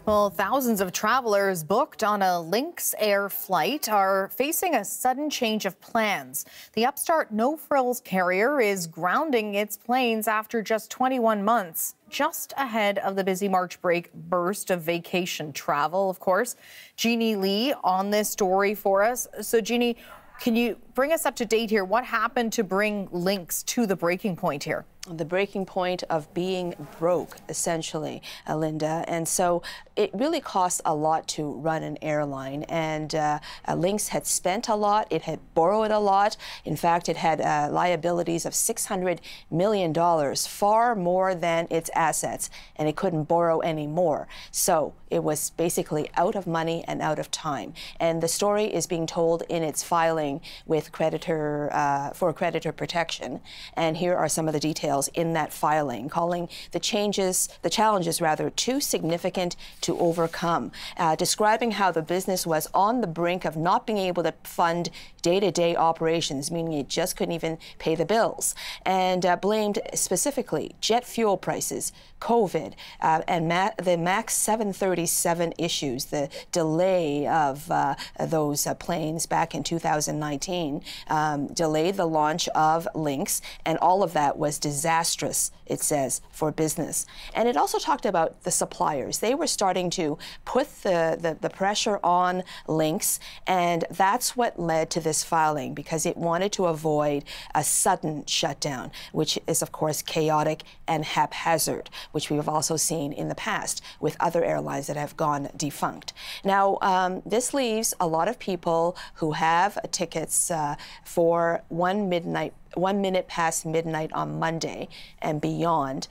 Well, thousands of travelers booked on a Lynx Air flight are facing a sudden change of plans. The upstart no-frills carrier is grounding its planes after just 21 months, just ahead of the busy March break burst of vacation travel, of course. Jeannie Lee on this story for us. So, Jeannie, can you bring us up to date here? What happened to bring Lynx to the breaking point here? The breaking point of being broke, essentially, Linda. And so it really costs a lot to run an airline. And Lynx had spent a lot. It had borrowed a lot. In fact, it had liabilities of $600 million, far more than its assets. And it couldn't borrow any more. So it was basically out of money and out of time. And the story is being told in its filing with creditor for creditor protection. And here are some of the details in that filing, calling the challenges too significant to overcome, describing how the business was on the brink of not being able to fund day-to-day operations, meaning it just couldn't even pay the bills, and blamed specifically jet fuel prices, COVID, and the MAX 737 issues, the delay of those planes back in 2019, delayed the launch of Lynx, and all of that was disastrous, it says, for business. And it also talked about the suppliers. They were starting to put the pressure on Lynx, and that's what led to this filing, because it wanted to avoid a sudden shutdown, which is, of course, chaotic and haphazard, which we have also seen in the past with other airlines that have gone defunct. Now, this leaves a lot of people who have tickets for 1 minute past midnight on Monday and beyond,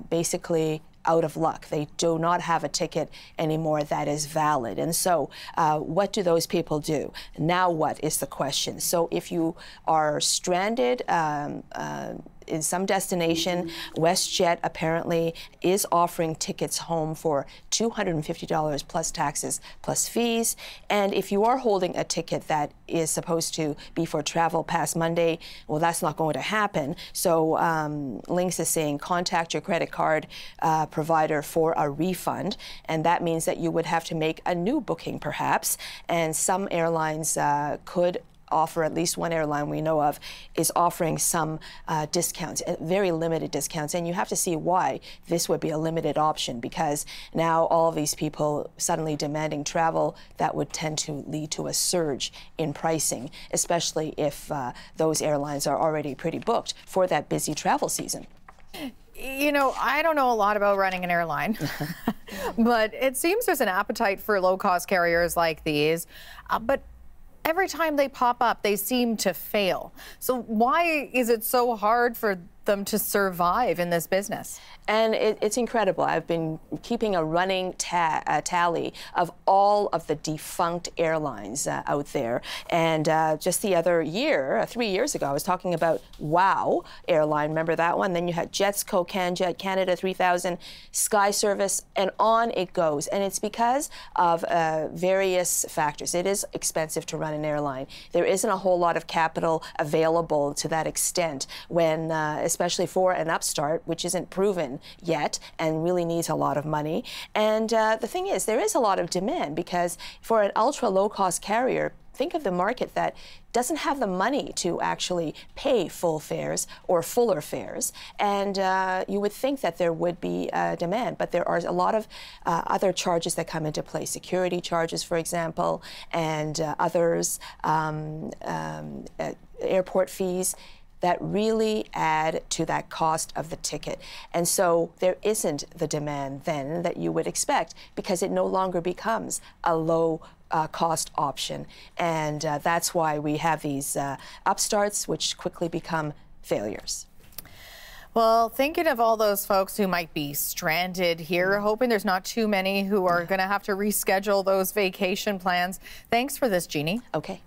basically out of luck. They do not have a ticket anymore that is valid. And so what do those people do? Now what is the question? So if you are stranded in some destination, WestJet apparently is offering tickets home for $250 plus taxes plus fees. And if you are holding a ticket that is supposed to be for travel past Monday, well, that's not going to happen. So Lynx is saying contact your credit card provider for a refund. And that means that you would have to make a new booking, perhaps. And some airlines could offer, at least one airline we know of is offering some discounts, very limited discounts. And you have to see why this would be a limited option, because now all of these people suddenly demanding travel, that would tend to lead to a surge in pricing, especially if those airlines are already pretty booked for that busy travel season. You know, I don't know a lot about running an airline, but it seems there's an appetite for low-cost carriers like these. But every time they pop up, they seem to fail. So why is it so hard for them to survive in this business? And it's incredible. I've been keeping a running tally of all of the defunct airlines out there. And just the other year, 3 years ago, I was talking about WOW airline. Remember that one? Then you had Jetsco, CanJet, Canada 3000, Sky Service, and on it goes. And it's because of various factors. It is expensive to run an airline. There isn't a whole lot of capital available to that extent when, especially for an upstart, which isn't proven yet and really needs a lot of money. And the thing is, there is a lot of demand, because for an ultra low-cost carrier, think of the market that doesn't have the money to actually pay full fares or fuller fares. And you would think that there would be demand, but there are a lot of other charges that come into play, security charges, for example, and others, airport fees, that really add to that cost of the ticket. And so there isn't the demand then that you would expect, because it no longer becomes a low cost option. And that's why we have these upstarts, which quickly become failures. Well, thinking of all those folks who might be stranded here, hoping there's not too many who are going to have to reschedule those vacation plans. Thanks for this, Jeannie. Okay.